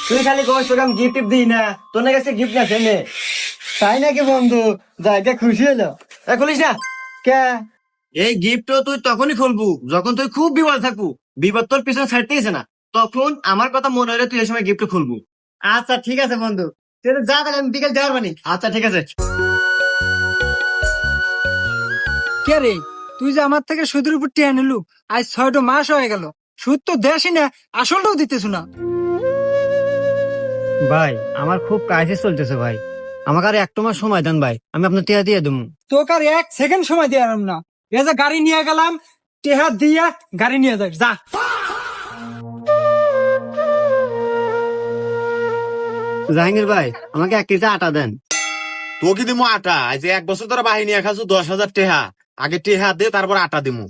তুই খালি কষ্ট কাম গিফট দিই না, তোর কাছে গিফট না নে। তাই নাকি বন্ধু? জায়গা খুশি হলো। খুলিস না কে? এই গিফট তুই তখনই খুলবু যখন তুই খুব বিপদ থাকবু, বিপদ তোর পিছনে ছাড়তেইছে না, তখন আমার কথা মনে হলে তুই এই সময় গিফট খুলবু। আচ্ছা ঠিক আছে বন্ধু, তুই যা, তাহলে আমি বিকেল যাওয়ার বানি। আচ্ছা ঠিক আছে। কে রে, তুই যে আমার থেকে সুদের উপর টিয়া নিলু, আজ 6টা মাস হয়ে গেল, সুদ তো দেশই না, আসলটাও দিতেছ না। ভাই আমার খুব ক্রাইসিস চলতেছে ভাই, আমাকে আর একটু মাস সময় দেন ভাই, আমি আপনার টিয়া দিয়ে দেবো। তোকে আর 1 সেকেন্ড সময় দিয়ে আরাম না, এ যে গাড়ি নিয়ে গেলাম, টেহা দিয়া গাড়ি নিয়ে যাস যা। জাহাঙ্গীর ভাই আমাকে 1 কেজি আটা দেন। তোকে দিমু আটা, আজ 1 বছর ধরে বাহিনী খাচ্ছ 10,000 টেহা, আগে টেহা দে তারপর আটা দিমু।